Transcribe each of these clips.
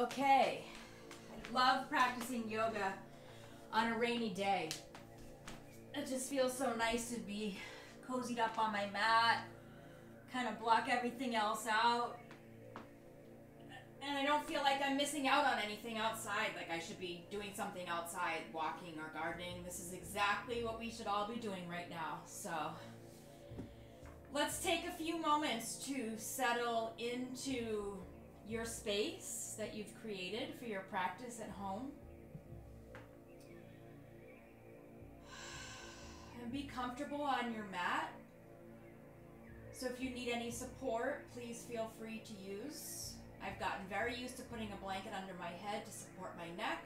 Okay, I love practicing yoga on a rainy day. It just feels so nice to be cozied up on my mat, kind of block everything else out. And I don't feel like I'm missing out on anything outside, like I should be doing something outside, walking or gardening. This is exactly what we should all be doing right now. So let's take a few moments to settle into your space that you've created for your practice at home. And be comfortable on your mat. So if you need any support, please feel free to use. I've gotten very used to putting a blanket under my head to support my neck.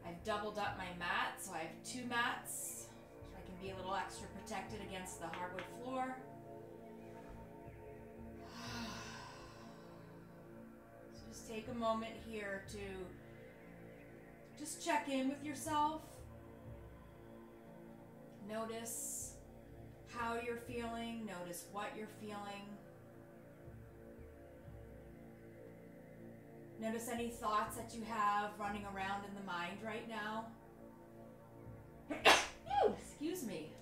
I've doubled up my mat, so I have 2 mats, so I can be a little extra protected against the hardwood floor. So just take a moment here to just check in with yourself. Notice how you're feeling, notice what you're feeling. Notice any thoughts that you have running around in the mind right now. Excuse me.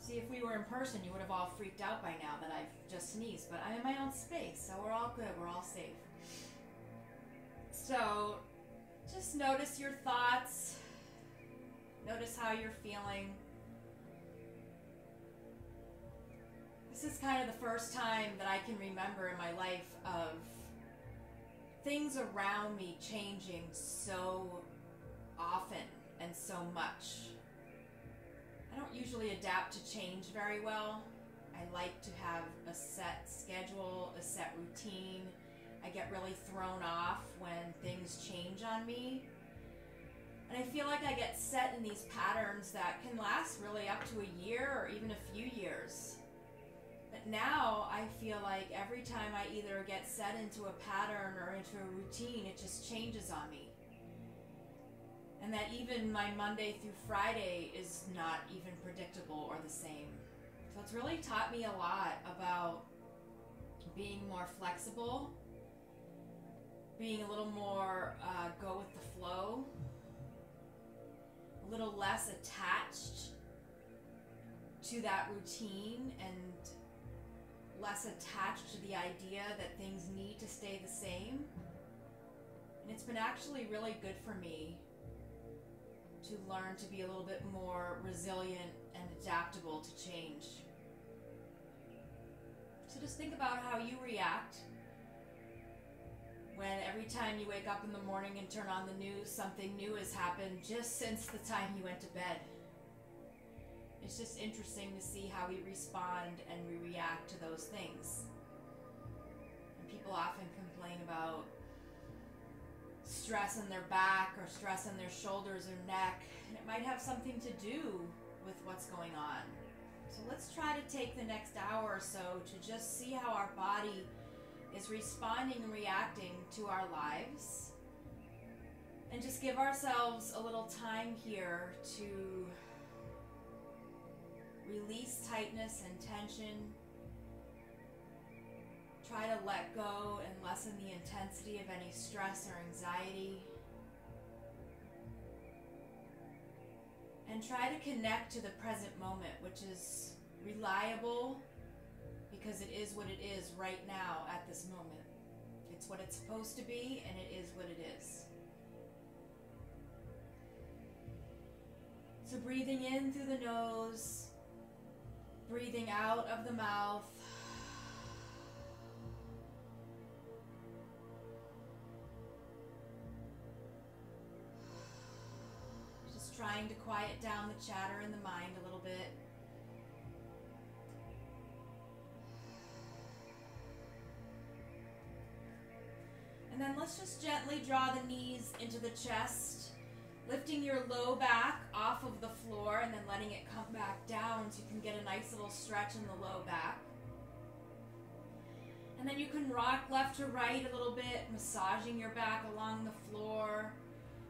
See, if we were in person, you would have all freaked out by now that I've just sneezed, but I'm in my own space, so we're all good, we're all safe. So, just notice your thoughts. Notice how you're feeling. This is kind of the first time that I can remember in my life of things around me changing so often and so much. I don't usually adapt to change very well. I like to have a set schedule, a set routine. I get really thrown off when things change on me. And I feel like I get set in these patterns that can last really up to a year or even a few years. But now I feel like every time I either get set into a pattern or into a routine, it just changes on me. And that even my Monday through Friday is not even predictable or the same. So it's really taught me a lot about being more flexible, being a little more go with the flow, a little less attached to that routine and less attached to the idea that things need to stay the same. And it's been actually really good for me to learn to be a little bit more resilient and adaptable to change. So just think about how you react when every time you wake up in the morning and turn on the news, something new has happened just since the time you went to bed. It's just interesting to see how we respond and we react to those things. And people often complain about stress in their back or stress in their shoulders or neck, and it might have something to do with what's going on. So let's try to take the next hour or so to just see how our body is responding and reacting to our lives, and just give ourselves a little time here to release tightness and tension. Try to let go and lessen the intensity of any stress or anxiety. And try to connect to the present moment, which is reliable because it is what it is right now at this moment. It's what it's supposed to be, and it is what it is. So breathing in through the nose, breathing out of the mouth. Just trying to quiet down the chatter in the mind a little bit. And then let's just gently draw the knees into the chest, lifting your low back off of the floor and then letting it come back down so you can get a nice little stretch in the low back. And then you can rock left to right a little bit, massaging your back along the floor.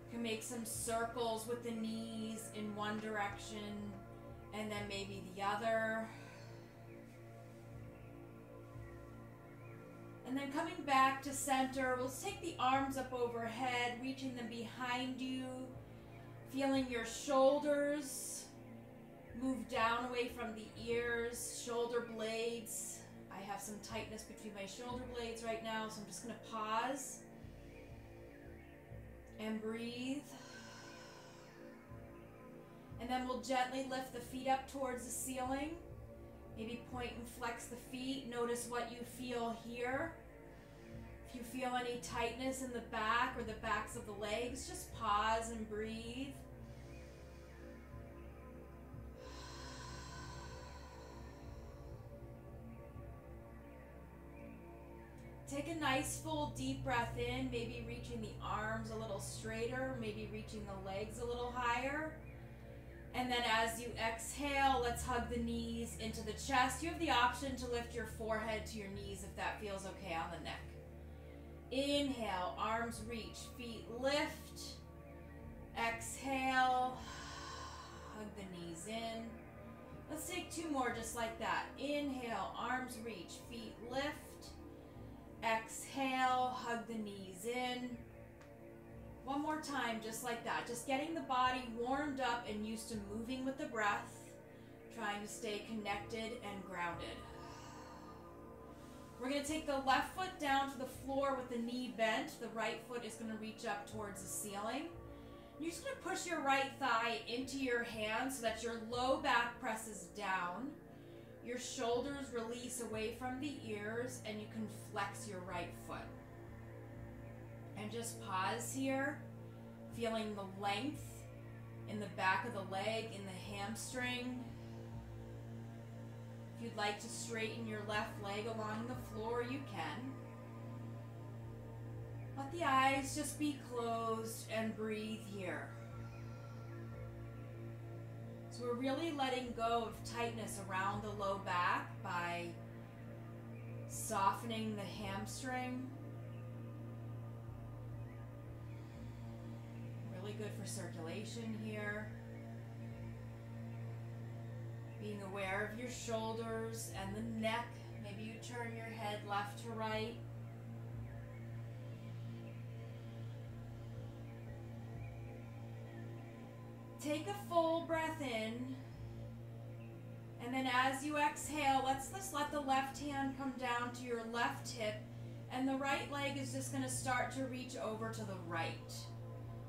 You can make some circles with the knees in one direction and then maybe the other. And And then coming back to center, we'll take the arms up overhead, reaching them behind you, feeling your shoulders move down away from the ears, shoulder blades. I have some tightness between my shoulder blades right now, so I'm just going to pause and breathe. And then we'll gently lift the feet up towards the ceiling. Maybe point and flex the feet. Notice what you feel here. If you feel any tightness in the back or the backs of the legs, just pause and breathe. Take a nice full deep breath in, maybe reaching the arms a little straighter, maybe reaching the legs a little higher. And then as you exhale, let's hug the knees into the chest. You have the option to lift your forehead to your knees if that feels okay on the neck. Inhale, arms reach, feet lift. Exhale, hug the knees in. Let's take two more just like that. Inhale, arms reach, feet lift. Exhale, hug the knees in. One more time, just like that. Just getting the body warmed up and used to moving with the breath, trying to stay connected and grounded. We're going to take the left foot down to the floor with the knee bent. The right foot is going to reach up towards the ceiling. You're just going to push your right thigh into your hand so that your low back presses down. Your shoulders release away from the ears, and you can flex your right foot. And just pause here, feeling the length in the back of the leg, in the hamstring. If you'd like to straighten your left leg along the floor, you can. Let the eyes just be closed and breathe here. So we're really letting go of tightness around the low back by softening the hamstring. Really good for circulation here. Being aware of your shoulders and the neck. Maybe you turn your head left to right. Take a full breath in, and then as you exhale, let's just let the left hand come down to your left hip, and the right leg is just going to start to reach over to the right.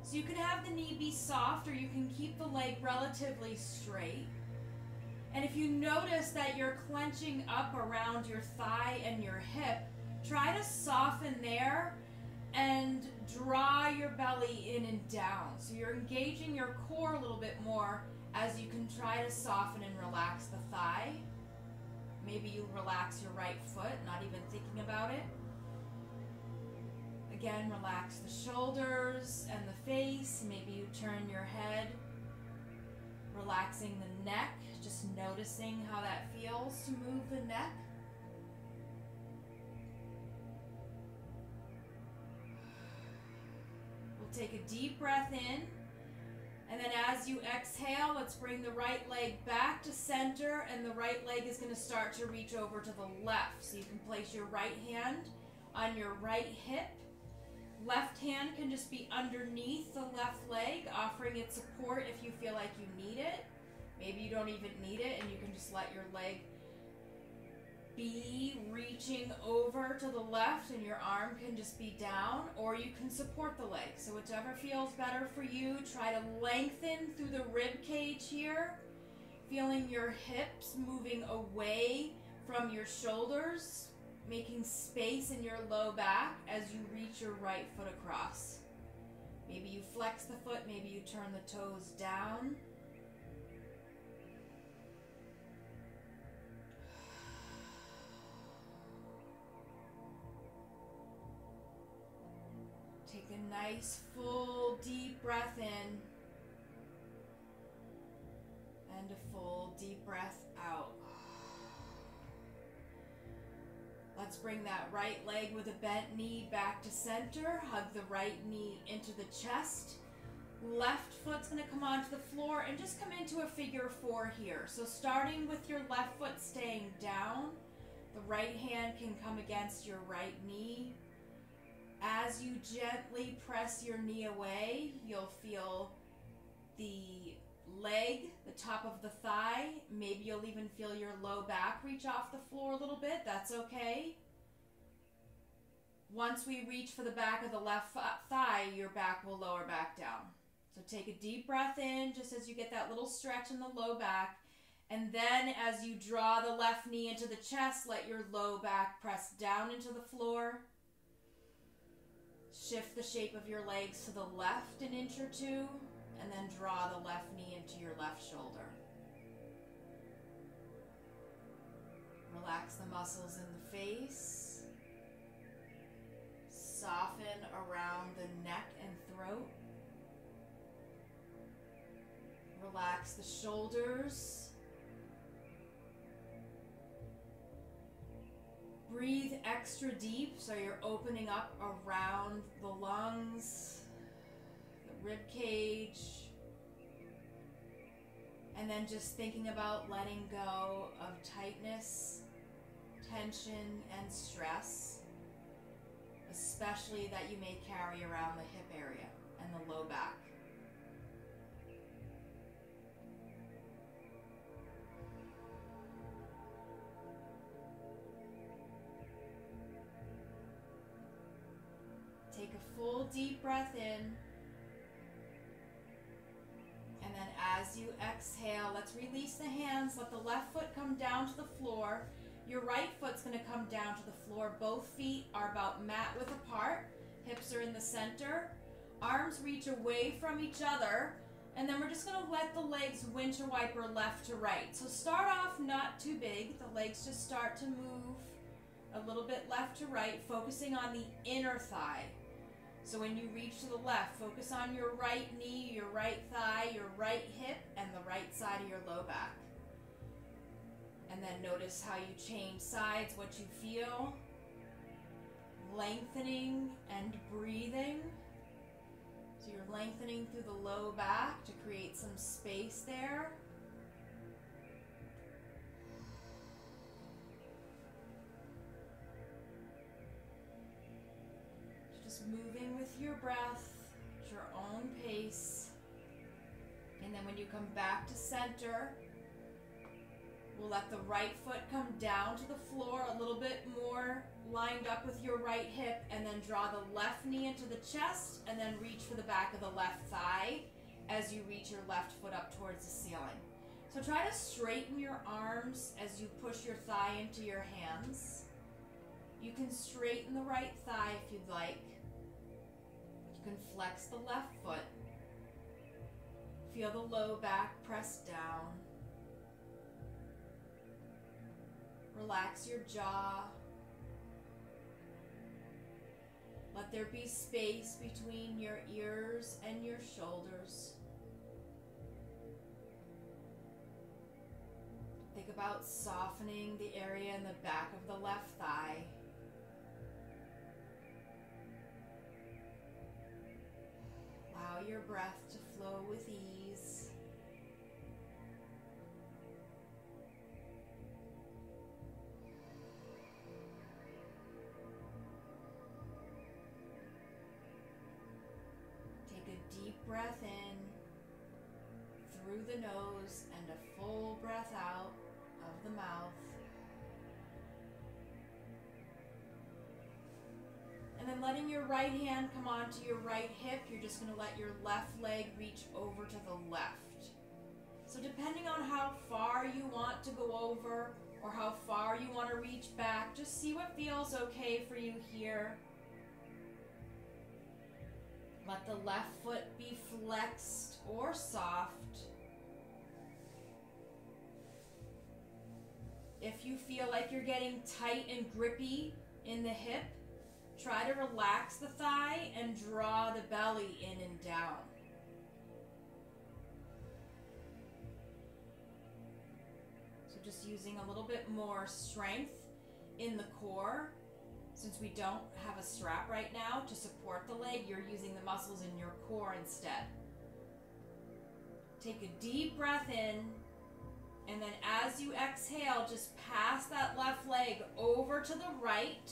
So you can have the knee be soft, or you can keep the leg relatively straight. And if you notice that you're clenching up around your thigh and your hip, try to soften there and draw your belly in and down. So you're engaging your core a little bit more as you can try to soften and relax the thigh. Maybe you relax your right foot, not even thinking about it. Again, relax the shoulders and the face. Maybe you turn your head, relaxing the neck, just noticing how that feels to move the neck. Take a deep breath in, and then as you exhale, let's bring the right leg back to center, and the right leg is going to start to reach over to the left. So you can place your right hand on your right hip. Left hand can just be underneath the left leg, offering it support if you feel like you need it. Maybe you don't even need it, and you can just let your leg be reaching over to the left, and your arm can just be down, or you can support the leg. So whichever feels better for you. Try to lengthen through the rib cage here, feeling your hips moving away from your shoulders, making space in your low back as you reach your right foot across. Maybe you flex the foot, maybe you turn the toes down. Take a nice full deep breath in and a full deep breath out. Let's bring that right leg with a bent knee back to center. Hug the right knee into the chest. Left foot's going to come onto the floor and just come into a figure four here. So starting with your left foot staying down, The right hand can come against your right knee. As you gently press your knee away, you'll feel the leg, the top of the thigh. Maybe you'll even feel your low back reach off the floor a little bit. That's okay. Once we reach for the back of the left thigh, your back will lower back down. So take a deep breath in just as you get that little stretch in the low back. And then as you draw the left knee into the chest, let your low back press down into the floor. Shift the shape of your legs to the left an inch or two, and then draw the left knee into your left shoulder. Relax the muscles in the face. Soften around the neck and throat. Relax the shoulders. Breathe extra deep so you're opening up around the lungs, the rib cage, and then just thinking about letting go of tightness, tension, and stress, especially that you may carry around the hip area and the low back. Take a full deep breath in, and then as you exhale, let's release the hands. Let the left foot come down to the floor. Your right foot's going to come down to the floor. Both feet are about mat width apart. Hips are in the center. Arms reach away from each other, and then we're just going to let the legs windshield wiper left to right. So start off not too big. The legs just start to move a little bit left to right, focusing on the inner thigh. So when you reach to the left, focus on your right knee, your right thigh, your right hip, and the right side of your low back. And then notice how you change sides, what you feel. Lengthening and breathing. So you're lengthening through the low back to create some space there. Moving with your breath at your own pace. And then when you come back to center, we'll let the right foot come down to the floor a little bit more lined up with your right hip, and then draw the left knee into the chest, and then reach for the back of the left thigh as you reach your left foot up towards the ceiling. So try to straighten your arms as you push your thigh into your hands. You can straighten the right thigh if you'd like. You can flex the left foot. Feel the low back press down. Relax your jaw. Let there be space between your ears and your shoulders. Think about softening the area in the back of the left thigh. Allow your breath to flow with ease. Take a deep breath in through the nose and a full breath out of the mouth. And then letting your right hand come onto your right hip, you're just going to let your left leg reach over to the left. So depending on how far you want to go over or how far you want to reach back, just see what feels okay for you here. Let the left foot be flexed or soft. If you feel like you're getting tight and grippy in the hip, try to relax the thigh and draw the belly in and down. So just using a little bit more strength in the core. Since we don't have a strap right now to support the leg, you're using the muscles in your core instead. Take a deep breath in And then as you exhale, just pass that left leg over to the right.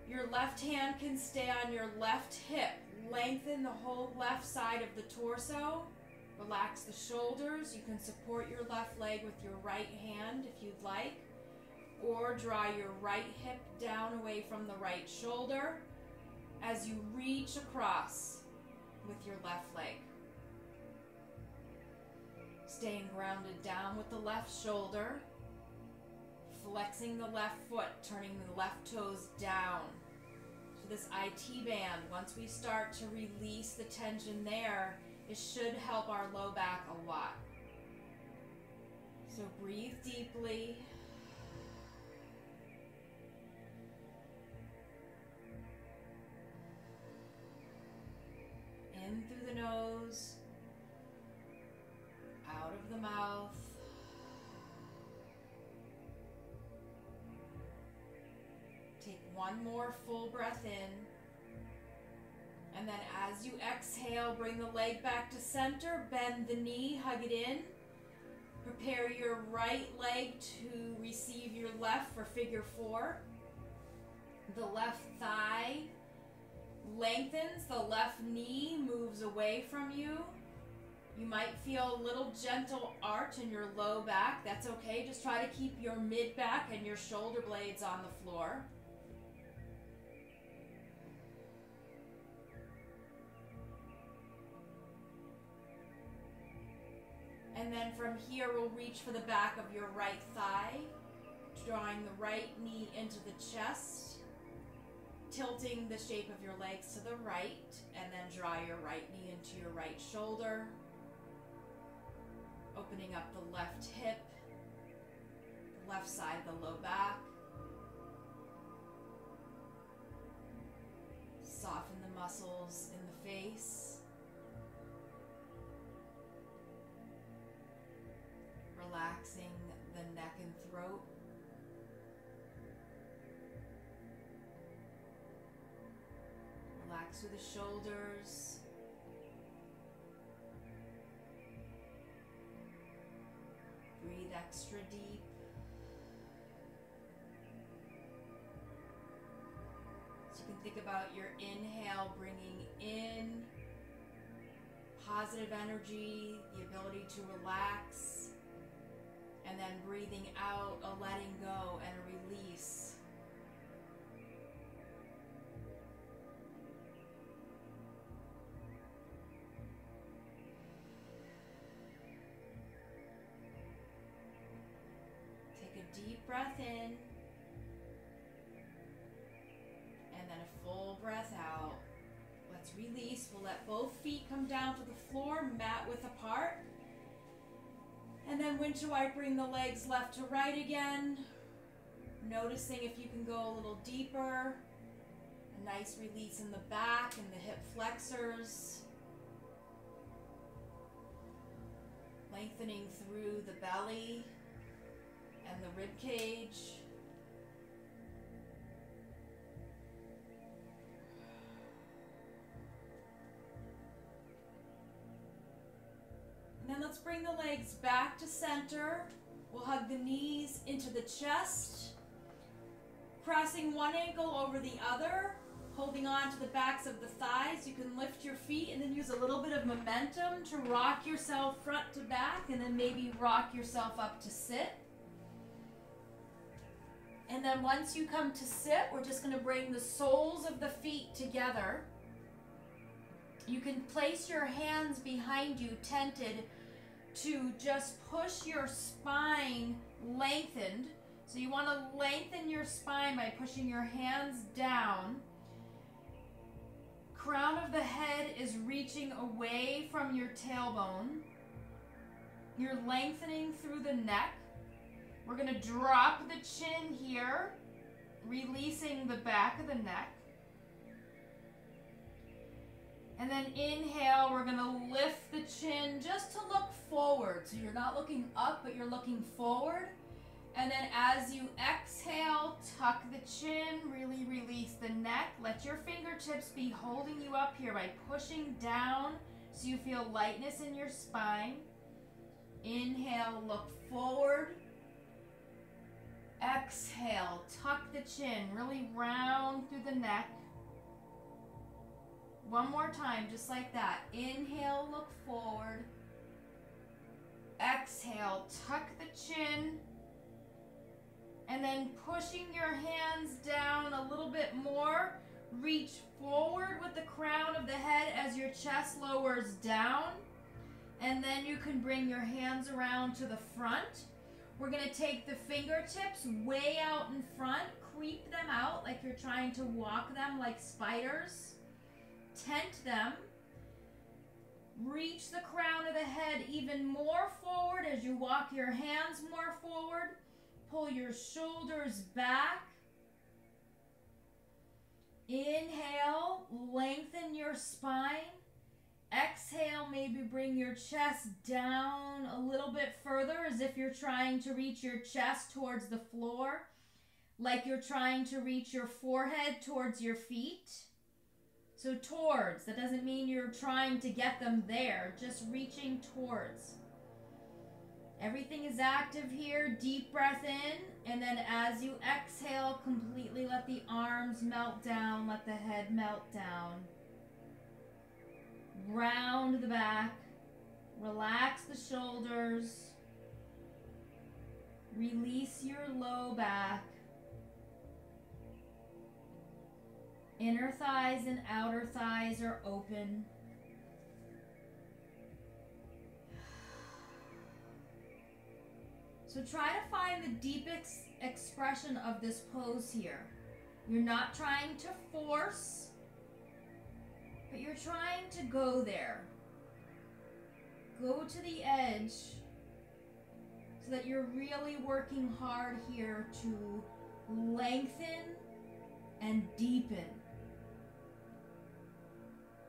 Your left hand can stay on your left hip. Lengthen the whole left side of the torso. Relax the shoulders. You can support your left leg with your right hand if you'd like. Or draw your right hip down away from the right shoulder as you reach across with your left leg. Staying grounded down with the left shoulder, flexing the left foot, turning the left toes down. So this IT band, once we start to release the tension there, it should help our low back a lot. So breathe deeply. In through the nose. Out of the mouth. Take one more full breath in. And then as you exhale, bring the leg back to center. Bend the knee, hug it in. Prepare your right leg to receive your left for figure 4. The left thigh lengthens. The left knee moves away from you. You might feel a little gentle arch in your low back. That's okay. Just try to keep your mid back and your shoulder blades on the floor. And then from here, we'll reach for the back of your right thigh, drawing the right knee into the chest, tilting the shape of your legs to the right, and then draw your right knee into your right shoulder. Opening up the left hip, the left side of the low back. Soften the muscles in the face. Relaxing the neck and throat. Relax through the shoulders. Breathe extra deep. So you can think about your inhale bringing in positive energy, the ability to relax, and then breathing out a letting go and a release. Deep breath in, and then a full breath out. Let's release. We'll let both feet come down to the floor, mat width apart. And then windshield wipe, bring the legs left to right again. Noticing if you can go a little deeper. A nice release in the back and the hip flexors. Lengthening through the belly and the rib cage. And then let's bring the legs back to center. We'll hug the knees into the chest, crossing one ankle over the other, holding on to the backs of the thighs. You can lift your feet and then use a little bit of momentum to rock yourself front to back, and then maybe rock yourself up to sit. And then once you come to sit, we're just going to bring the soles of the feet together. You can place your hands behind you, tented, to just push your spine lengthened. So you want to lengthen your spine by pushing your hands down. Crown of the head is reaching away from your tailbone. You're lengthening through the neck. We're going to drop the chin here, releasing the back of the neck. And then inhale, we're going to lift the chin just to look forward. So you're not looking up, but you're looking forward. And then as you exhale, tuck the chin, really release the neck. Let your fingertips be holding you up here by pushing down so you feel lightness in your spine. Inhale, look forward. Exhale, tuck the chin, really round through the neck. One more time, just like that. Inhale, look forward. Exhale, tuck the chin. And then pushing your hands down a little bit more. Reach forward with the crown of the head as your chest lowers down. And then you can bring your hands around to the front. We're going to take the fingertips way out in front. Creep them out like you're trying to walk them like spiders. Tent them. Reach the crown of the head even more forward as you walk your hands more forward. Pull your shoulders back. Inhale, lengthen your spine. Exhale, maybe bring your chest down a little bit further as if you're trying to reach your chest towards the floor, like you're trying to reach your forehead towards your feet. So towards, that doesn't mean you're trying to get them there, just reaching towards. Everything is active here. Deep breath in, and then as you exhale, completely let the arms melt down, let the head melt down. Round the back, relax the shoulders, release your low back. Inner thighs and outer thighs are open. So try to find the deepest expression of this pose here. You're not trying to force, but you're trying to go there. Go to the edge so that you're really working hard here to lengthen and deepen.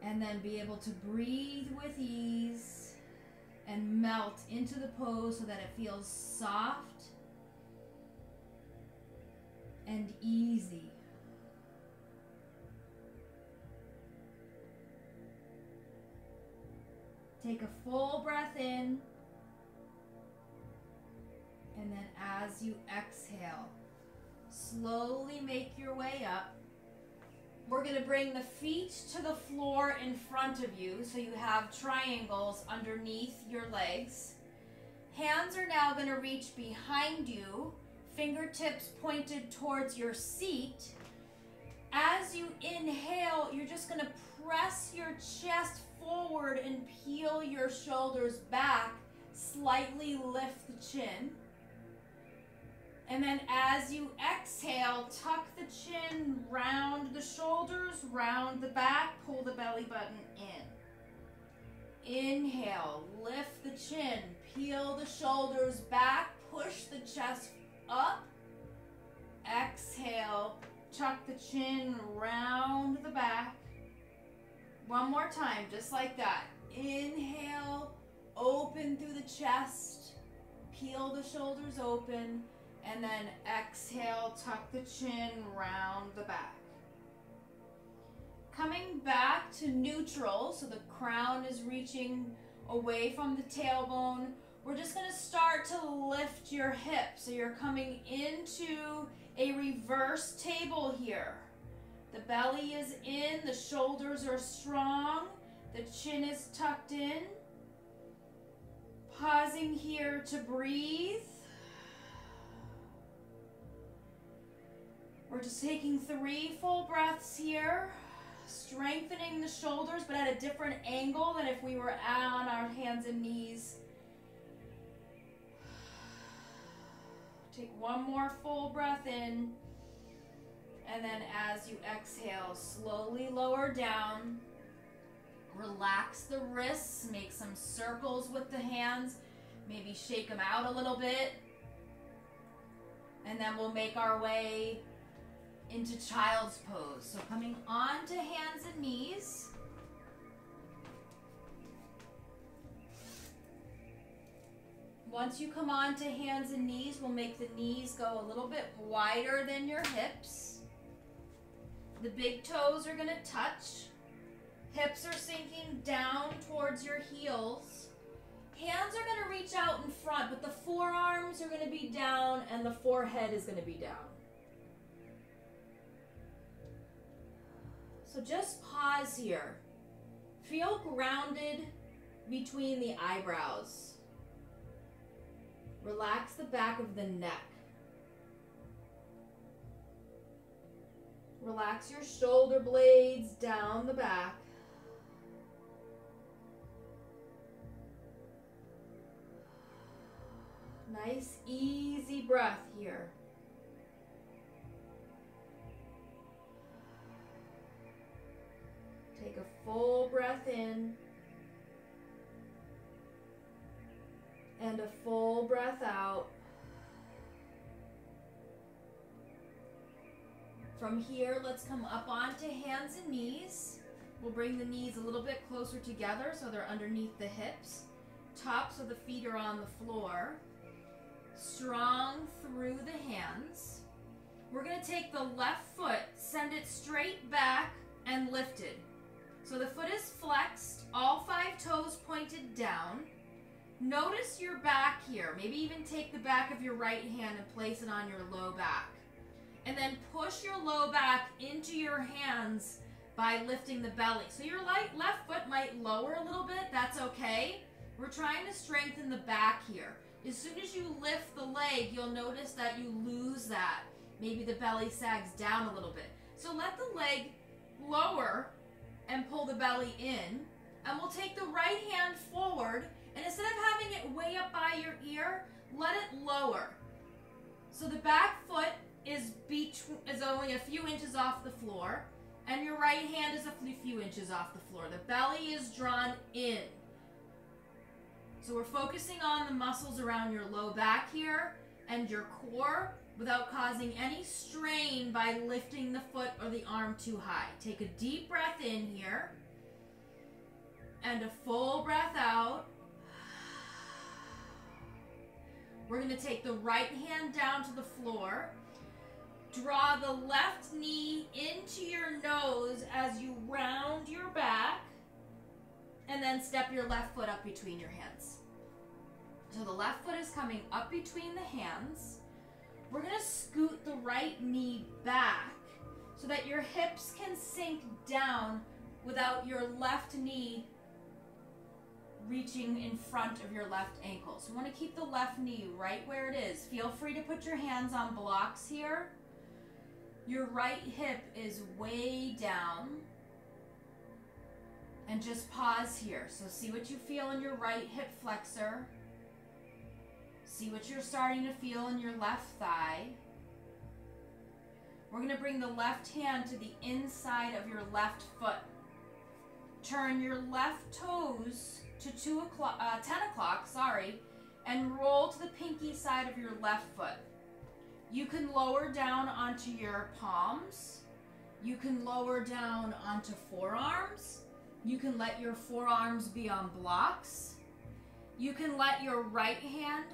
And then be able to breathe with ease and melt into the pose so that it feels soft and easy. Take a full breath in, and then as you exhale, slowly make your way up. We're going to bring the feet to the floor in front of you so you have triangles underneath your legs. Hands are now going to reach behind you, fingertips pointed towards your seat. As you inhale, you're just going to press your chest forward and peel your shoulders back, slightly lift the chin. And then as you exhale, tuck the chin, round the shoulders, round the back, pull the belly button in. Inhale, lift the chin, peel the shoulders back, push the chest up. Exhale, tuck the chin, round the back. One more time, just like that. Inhale, open through the chest, peel the shoulders open. And then exhale, tuck the chin, round the back. Coming back to neutral, so the crown is reaching away from the tailbone. We're just going to start to lift your hips. So you're coming into a reverse table here. The belly is in, the shoulders are strong, the chin is tucked in. Pausing here to breathe. We're just taking 3 full breaths here, strengthening the shoulders, but at a different angle than if we were on our hands and knees. Take one more full breath in, and then as you exhale, slowly lower down. Relax the wrists, make some circles with the hands, maybe shake them out a little bit, and then we'll make our way into child's pose. So coming onto hands and knees. Once you come onto hands and knees, we'll make the knees go a little bit wider than your hips. The big toes are going to touch. Hips are sinking down towards your heels. Hands are going to reach out in front, but the forearms are going to be down and the forehead is going to be down. So just pause here. Feel grounded between the eyebrows. Relax the back of the neck. Relax your shoulder blades down the back. Nice, easy breath here. Take a full breath in and a full breath out. From here, let's come up onto hands and knees. We'll bring the knees a little bit closer together so they're underneath the hips. Tops of the feet are on the floor. Strong through the hands. We're going to take the left foot, send it straight back and lifted. So the foot is flexed, all 5 toes pointed down. Notice your back here. Maybe even take the back of your right hand and place it on your low back. And then push your low back into your hands by lifting the belly. So your left foot might lower a little bit. That's okay. We're trying to strengthen the back here. As soon as you lift the leg, you'll notice that you lose that. Maybe the belly sags down a little bit. So let the leg lower and pull the belly in. And we'll take the right hand forward. And instead of having it way up by your ear, let it lower. So the back foot is only a few inches off the floor. And your right hand is a few inches off the floor. The belly is drawn in. So we're focusing on the muscles around your low back here and your core without causing any strain by lifting the foot or the arm too high. Take a deep breath in here and a full breath out. We're going to take the right hand down to the floor. Draw the left knee into your nose as you round your back. And then step your left foot up between your hands. So the left foot is coming up between the hands. We're going to scoot the right knee back so that your hips can sink down without your left knee reaching in front of your left ankle. So we want to keep the left knee right where it is. Feel free to put your hands on blocks here. Your right hip is way down. And just pause here. So see what you feel in your right hip flexor. See what you're starting to feel in your left thigh. We're going to bring the left hand to the inside of your left foot. Turn your left toes to 10 o'clock, and roll to the pinky side of your left foot. You can lower down onto your palms. You can lower down onto forearms. You can let your forearms be on blocks. You can let your right hand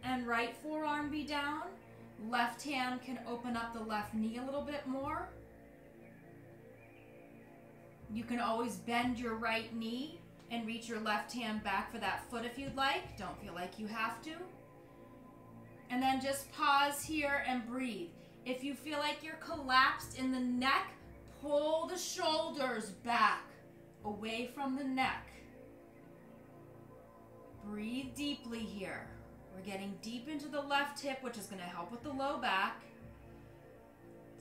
and right forearm be down. Left hand can open up the left knee a little bit more. You can always bend your right knee and reach your left hand back for that foot if you'd like. Don't feel like you have to. And then just pause here and breathe. If you feel like you're collapsed in the neck, pull the shoulders back away from the neck. Breathe deeply here. We're getting deep into the left hip, which is going to help with the low back.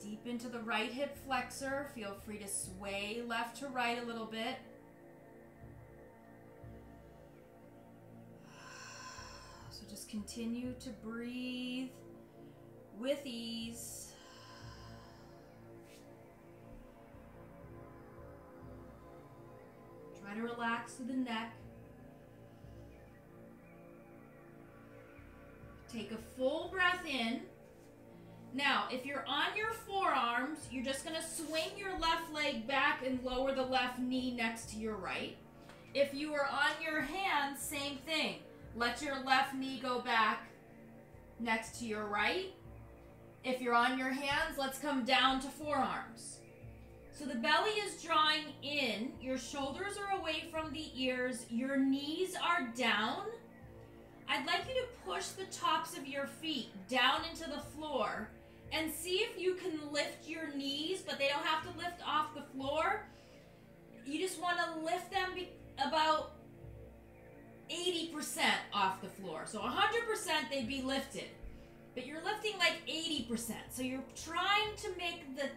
Deep into the right hip flexor. Feel free to sway left to right a little bit. So just continue to breathe with ease. Try to relax through the neck. Take a full breath in. Now, if you're on your forearms, you're just going to swing your left leg back and lower the left knee next to your right. If you are on your hands, same thing. Let your left knee go back next to your right. If you're on your hands, let's come down to forearms. So the belly is drawing in, your shoulders are away from the ears, your knees are down. I'd like you to push the tops of your feet down into the floor and see if you can lift your knees, but they don't have to lift off the floor. You just want to lift them about 80% off the floor. So 100% they'd be lifted, but you're lifting like 80%. So you're trying to make the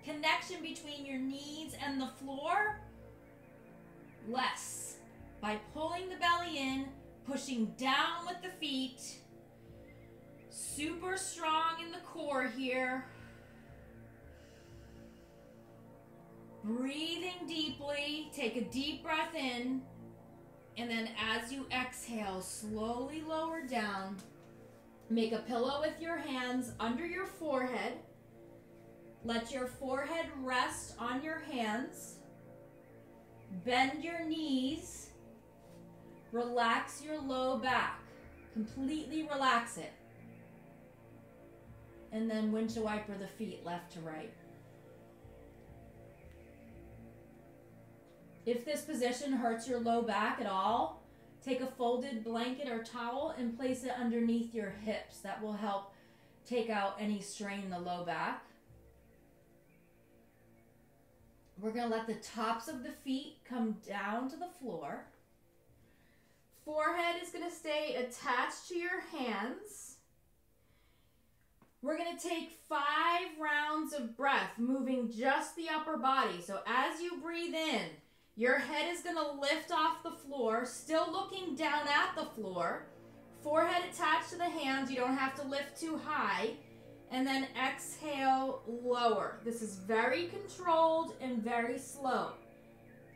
connection between your knees and the floor less by pulling the belly in, pushing down with the feet. Super strong in the core here. Breathing deeply. Take a deep breath in. And then as you exhale, slowly lower down. Make a pillow with your hands under your forehead. Let your forehead rest on your hands. Bend your knees. Relax your low back. Completely relax it. And then windshield wiper the feet left to right. If this position hurts your low back at all, take a folded blanket or towel and place it underneath your hips. That will help take out any strain in the low back. We're going to let the tops of the feet come down to the floor. Forehead is going to stay attached to your hands. We're going to take 5 rounds of breath, moving just the upper body. So as you breathe in, your head is going to lift off the floor, still looking down at the floor. Forehead attached to the hands. You don't have to lift too high. And then exhale, lower. This is very controlled and very slow.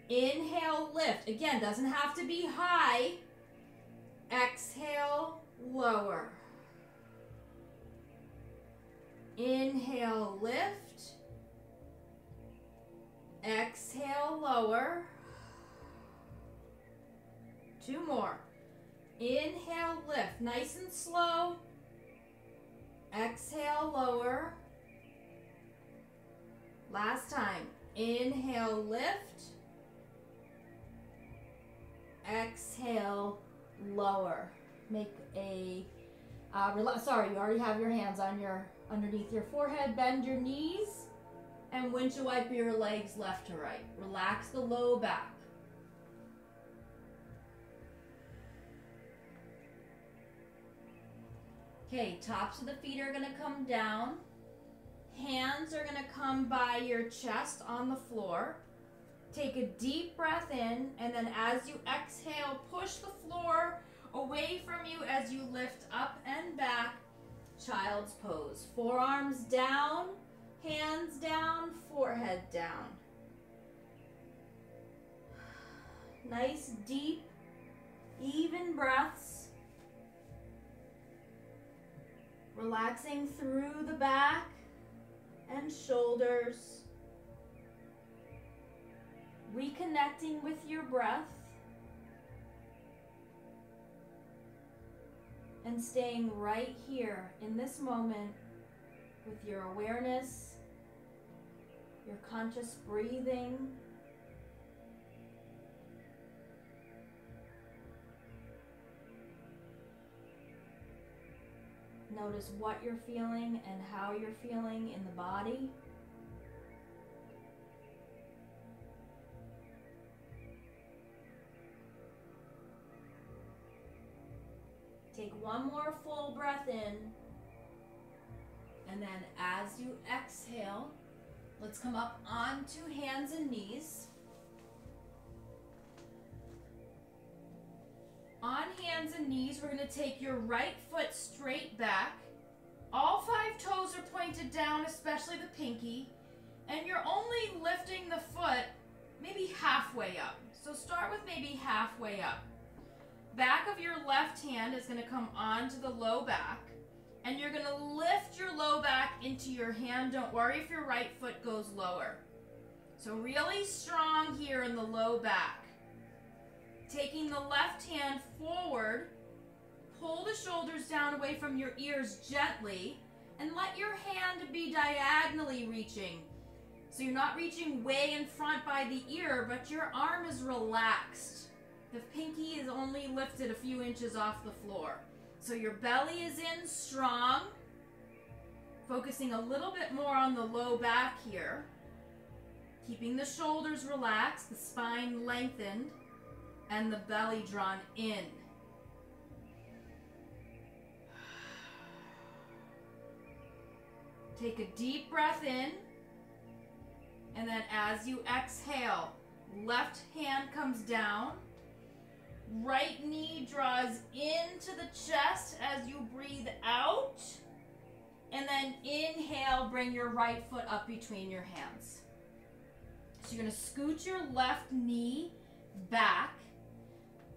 Inhale, lift. Again, doesn't have to be high. Exhale, lower. Inhale, lift. Exhale, lower. 2 more. Inhale, lift. Nice and slow. Exhale, lower. Last time. Inhale, lift. Exhale, lower. Make a, sorry, you already have your hands on underneath your forehead. Bend your knees and windshield wiper your legs left to right. Relax the low back. Okay, tops of the feet are going to come down. Hands are going to come by your chest on the floor. Take a deep breath in, and then as you exhale, push the floor away from you as you lift up and back. Child's pose. Forearms down, hands down, forehead down. Nice, deep, even breaths. Relaxing through the back and shoulders. Reconnecting with your breath. And staying right here in this moment with your awareness, your conscious breathing. Notice what you're feeling and how you're feeling in the body. Take one more full breath in, and then as you exhale, let's come up onto hands and knees. On hands and knees, we're going to take your right foot straight back. All 5 toes are pointed down, especially the pinky, and you're only lifting the foot maybe halfway up. So start with maybe halfway up. Back of your left hand is going to come onto the low back, and you're going to lift your low back into your hand. Don't worry if your right foot goes lower. So really strong here in the low back. Taking the left hand forward, pull the shoulders down away from your ears gently, and let your hand be diagonally reaching. So you're not reaching way in front by the ear, but your arm is relaxed. The pinky is only lifted a few inches off the floor. So your belly is in strong, focusing a little bit more on the low back here. Keeping the shoulders relaxed, the spine lengthened, and the belly drawn in. Take a deep breath in, and then as you exhale, left hand comes down, right knee draws into the chest as you breathe out, and then inhale, bring your right foot up between your hands. So you're going to scoot your left knee back.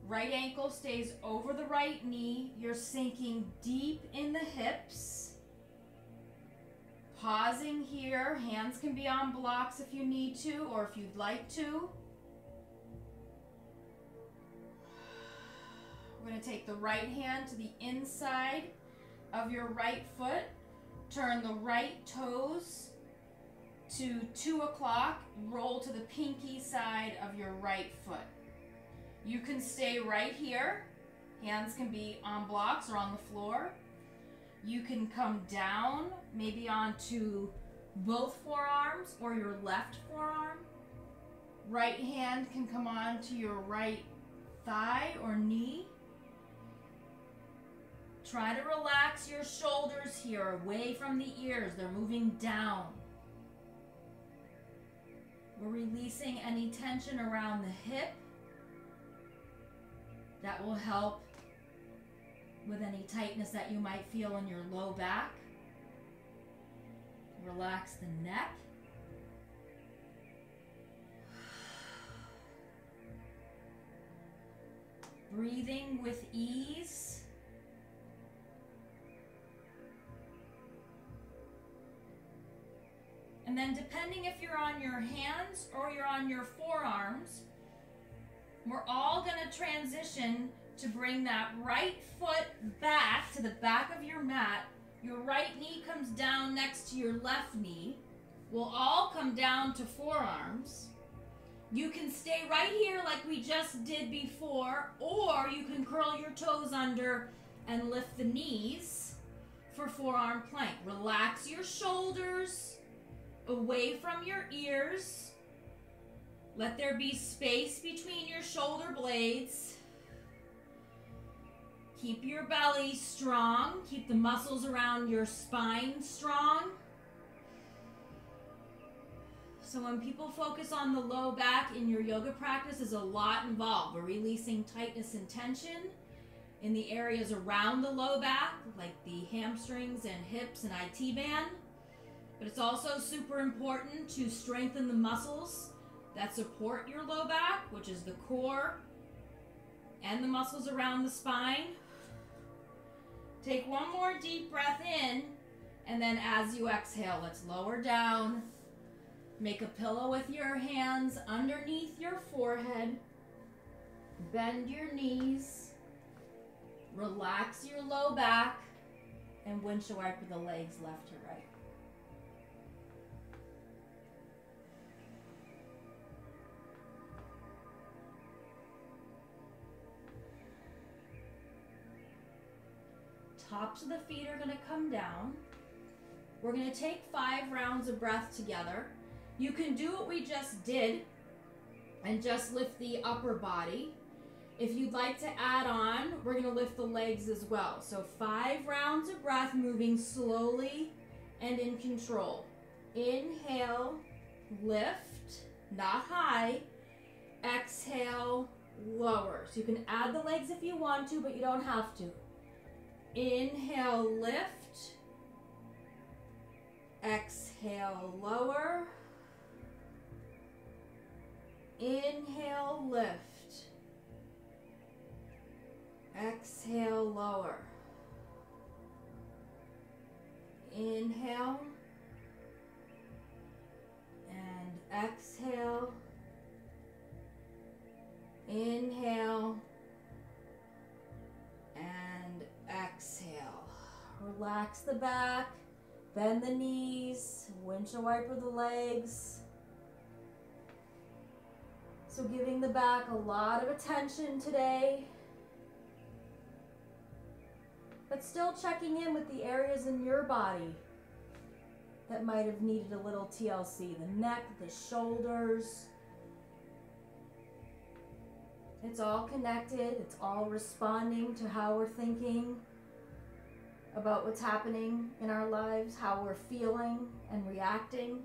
Right ankle stays over the right knee. You're sinking deep in the hips. Pausing here. Hands can be on blocks if you need to or if you'd like to. We're going to take the right hand to the inside of your right foot. Turn the right toes to 2 o'clock. Roll to the pinky side of your right foot. You can stay right here. Hands can be on blocks or on the floor. You can come down, maybe onto both forearms or your left forearm. Right hand can come onto your right thigh or knee. Try to relax your shoulders here, away from the ears. They're moving down. We're releasing any tension around the hip. That will help with any tightness that you might feel in your low back. Relax the neck. Breathing with ease. And then depending if you're on your hands or you're on your forearms, we're all going to transition to bring that right foot back to the back of your mat. Your right knee comes down next to your left knee. We'll all come down to forearms. You can stay right here like we just did before, or you can curl your toes under and lift the knees for forearm plank. Relax your shoulders away from your ears. Let there be space between your shoulder blades. Keep your belly strong. Keep the muscles around your spine strong. So when people focus on the low back in your yoga practice, there's a lot involved. We're releasing tightness and tension in the areas around the low back, like the hamstrings and hips and IT band. But it's also super important to strengthen the muscles that support your low back, which is the core and the muscles around the spine. Take one more deep breath in, and then as you exhale, let's lower down. Make a pillow with your hands underneath your forehead. Bend your knees. Relax your low back, and windshield wiper the legs left to right. Tops of the feet are going to come down. We're going to take 5 rounds of breath together. You can do what we just did and just lift the upper body. If you'd like to add on, we're going to lift the legs as well. So 5 rounds of breath, moving slowly and in control. Inhale, lift, not high. Exhale, lower. So you can add the legs if you want to, but you don't have to. Inhale, lift. Exhale, lower. Inhale, lift. Exhale, lower. Inhale. And exhale. Inhale. And exhale. Relax the back. Bend the knees. Windshield wiper the legs. So giving the back a lot of attention today, but still checking in with the areas in your body that might have needed a little TLC. The neck, the shoulders. It's all connected. It's all responding to how we're thinking about what's happening in our lives, how we're feeling and reacting.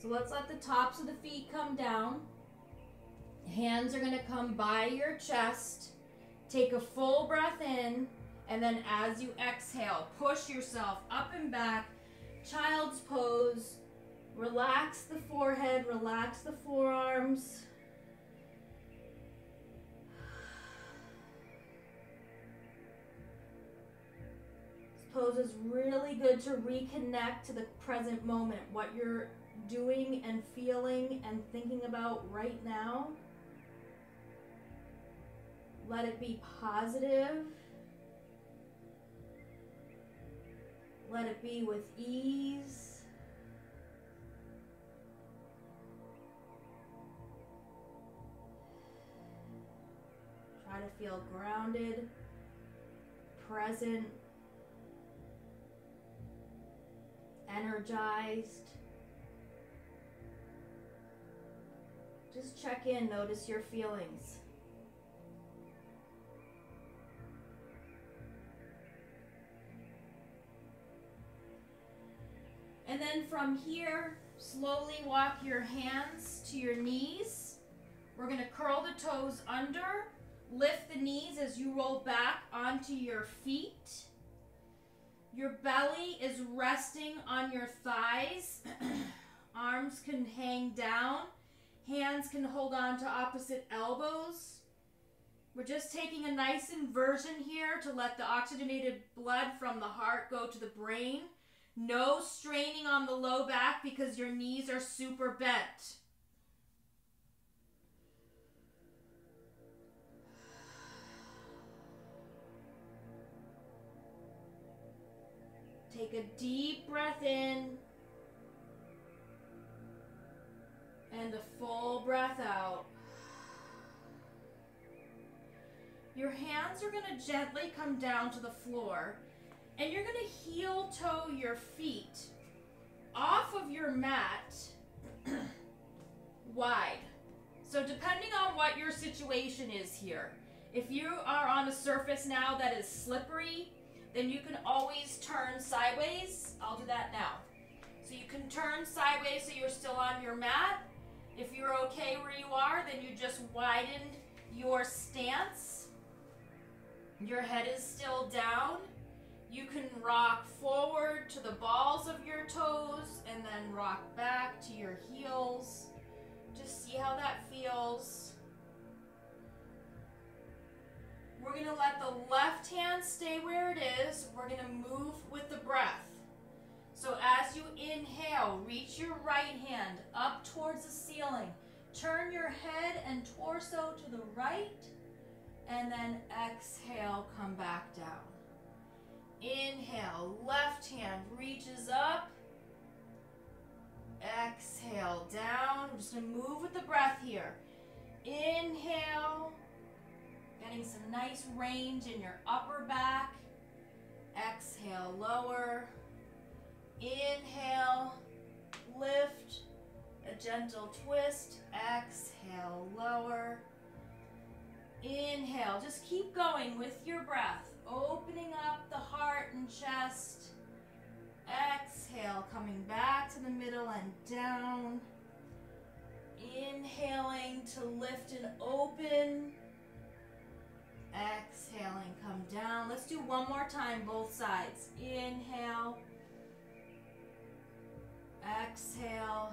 So let's let the tops of the feet come down. Hands are going to come by your chest. Take a full breath in, and then as you exhale, push yourself up and back. Child's pose. Relax the forehead, relax the forearms. This pose is really good to reconnect to the present moment, what you're doing and feeling and thinking about right now. Let it be positive. Let it be with ease. Try to feel grounded, present, energized. Just check in, notice your feelings. And then from here, slowly walk your hands to your knees. We're going to curl the toes under, lift the knees as you roll back onto your feet. Your belly is resting on your thighs. Arms can hang down. Hands can hold on to opposite elbows. We're just taking a nice inversion here to let the oxygenated blood from the heart go to the brain. No straining on the low back because your knees are super bent. Take a deep breath in and a full breath out. Your hands are going to gently come down to the floor. And you're going to heel toe your feet off of your mat wide. So depending on what your situation is here, if you are on a surface now that is slippery, then you can always turn sideways. I'll do that now. So you can turn sideways so you're still on your mat. If you're okay where you are, then you just widened your stance. Your head is still down. You can rock forward to the balls of your toes and then rock back to your heels. Just see how that feels. We're going to let the left hand stay where it is. We're going to move with the breath. So as you inhale, reach your right hand up towards the ceiling. Turn your head and torso to the right, and then exhale, come back down. Inhale, left hand reaches up. Exhale, down. We're just going to move with the breath here. Inhale, getting some nice range in your upper back. Exhale, lower. Inhale, lift, a gentle twist. Exhale, lower. Inhale, just keep going with your breath. Opening up the heart and chest. Exhale, coming back to the middle and down. Inhaling to lift and open. Exhaling, come down. Let's do one more time, both sides. Inhale. Exhale.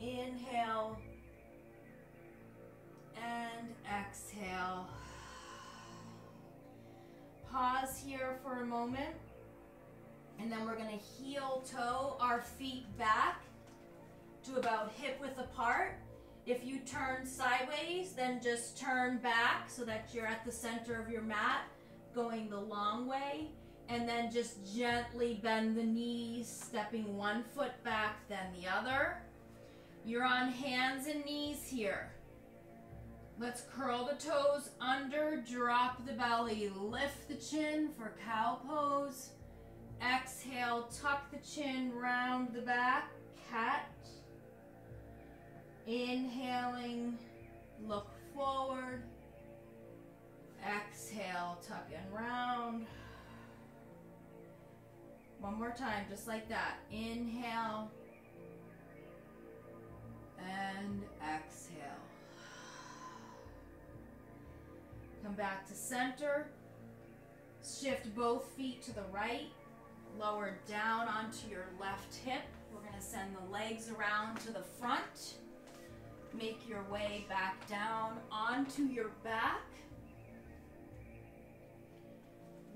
Inhale. And exhale. Pause here for a moment, and then we're going to heel toe our feet back to about hip width apart. If you turn sideways, then just turn back so that you're at the center of your mat, going the long way. And then just gently bend the knees, stepping one foot back, then the other. You're on hands and knees here. Let's curl the toes under, drop the belly, lift the chin for cow pose. Exhale, tuck the chin, round the back, cat. Inhaling, look forward. Exhale, tuck and round. One more time, just like that. Inhale and exhale. Come back to center. Shift both feet to the right. Lower down onto your left hip. We're going to send the legs around to the front. Make your way back down onto your back.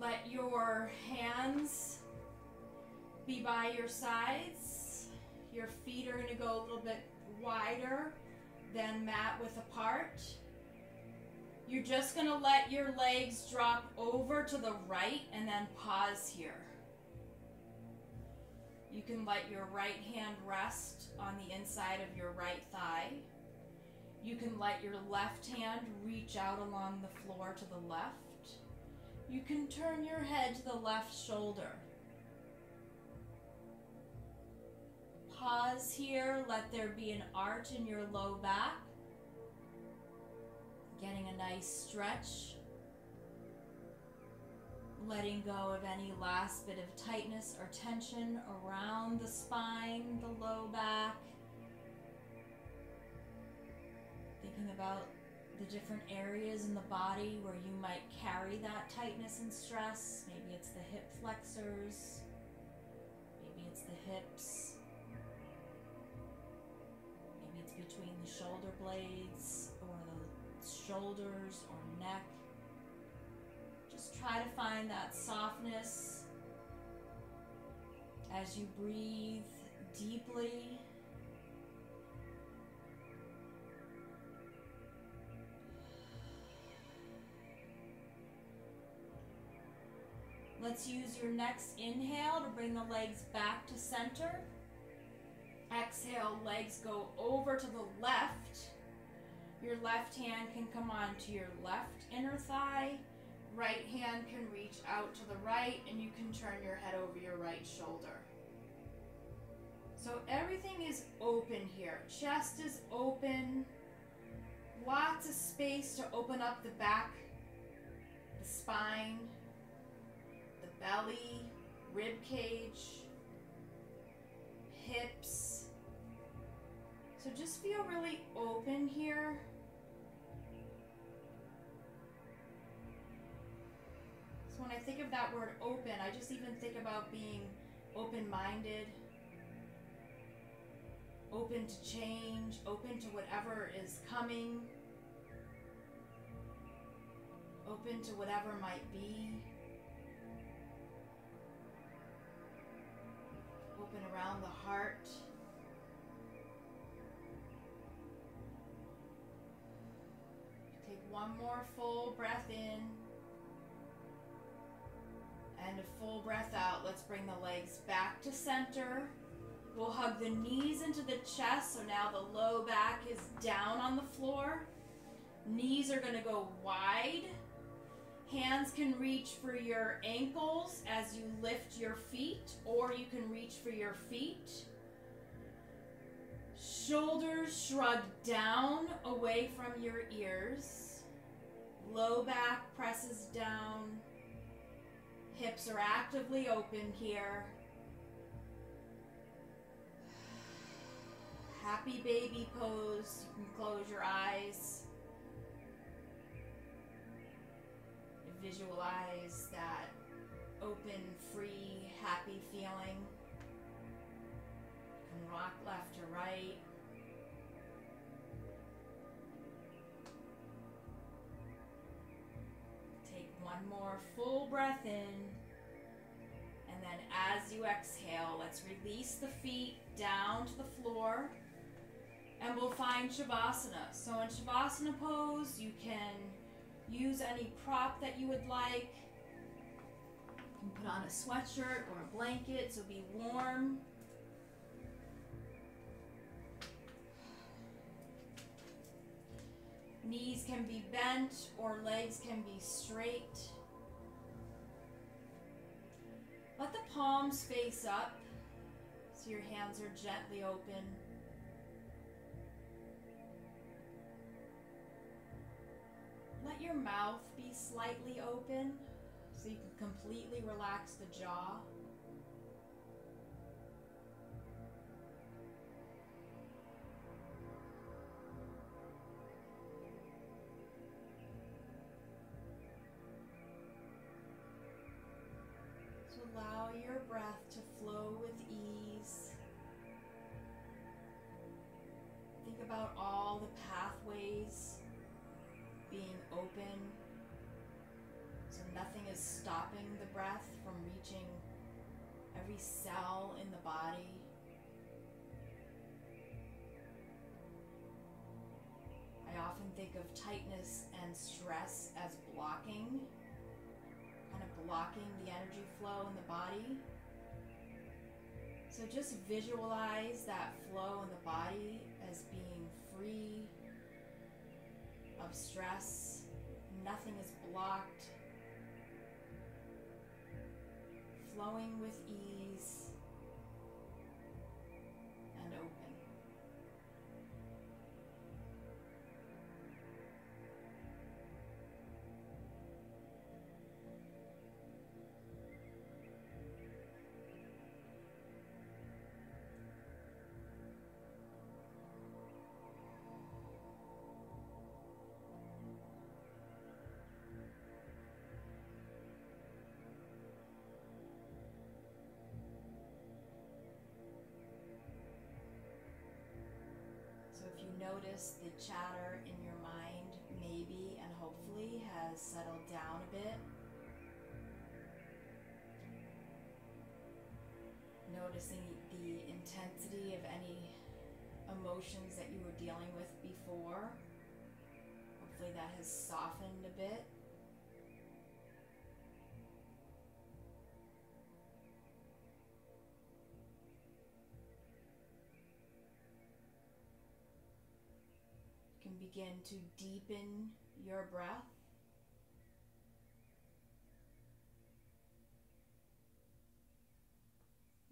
Let your hands be by your sides. Your feet are going to go a little bit wider than mat width apart. You're just going to let your legs drop over to the right and then pause here. You can let your right hand rest on the inside of your right thigh. You can let your left hand reach out along the floor to the left. You can turn your head to the left shoulder. Pause here, let there be an arch in your low back. Getting a nice stretch. Letting go of any last bit of tightness or tension around the spine, the low back. Thinking about the different areas in the body where you might carry that tightness and stress. Maybe it's the hip flexors. Maybe it's the hips. Maybe it's between the shoulder blades or the shoulders or neck. Just try to find that softness as you breathe deeply. Let's use your next inhale to bring the legs back to center. Exhale, legs go over to the left. Your left hand can come onto your left inner thigh. Right hand can reach out to the right, and you can turn your head over your right shoulder. So everything is open here. Chest is open. Lots of space to open up the back, the spine, the belly, rib cage, hips. So just feel really open here. So when I think of that word open, I just even think about being open-minded, open to change, open to whatever is coming, open to whatever might be, open around the heart. Take one more full breath in and a full breath out. Let's bring the legs back to center. We'll hug the knees into the chest, so now the low back is down on the floor. Knees are going to go wide. Hands can reach for your ankles as you lift your feet, or you can reach for your feet. Shoulders shrug down away from your ears. Low back presses down. Hips are actively open here. Happy baby pose. You can close your eyes. Visualize that open, free, happy feeling. You can rock left or right. Take one more full breath in. And then as you exhale, let's release the feet down to the floor. And we'll find Shavasana. So in Shavasana pose, you can use any prop that you would like. You can put on a sweatshirt or a blanket, so be warm. Knees can be bent or legs can be straight. Let the palms face up so your hands are gently open. Let your mouth be slightly open so you can completely relax the jaw. So allow your breath to flow with ease. Think about all the pathways being open, so nothing is stopping the breath from reaching every cell in the body. I often think of tightness and stress as blocking, kind of blocking the energy flow in the body. So just visualize that flow in the body as being free of stress. Nothing is blocked. Flowing with ease and open. So if you notice the chatter in your mind, maybe and hopefully has settled down a bit. Noticing the intensity of any emotions that you were dealing with before. Hopefully that has softened a bit. You can begin to deepen your breath.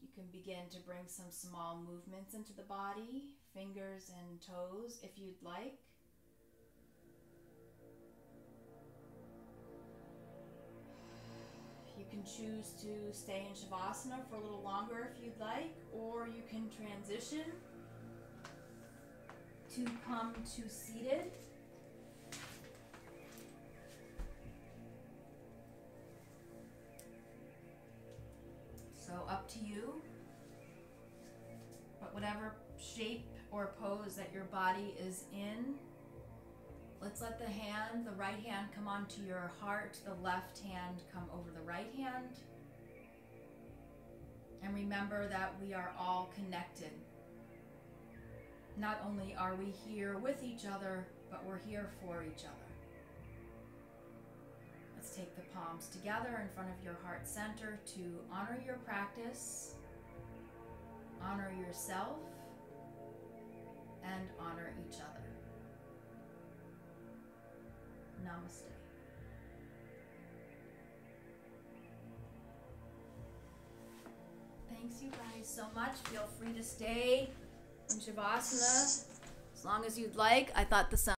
You can begin to bring some small movements into the body, fingers and toes if you'd like. You can choose to stay in Shavasana for a little longer if you'd like, or you can transition to come to seated. So up to you, but whatever shape or pose that your body is in, let's let the right hand come onto your heart, the left hand come over the right hand. And remember that we are all connected. Not only are we here with each other, but we're here for each other. Let's take the palms together in front of your heart center to honor your practice, honor yourself, and honor each other. Namaste. Thanks you guys so much. Feel free to stay in Shavasana as long as you'd like. I thought the sun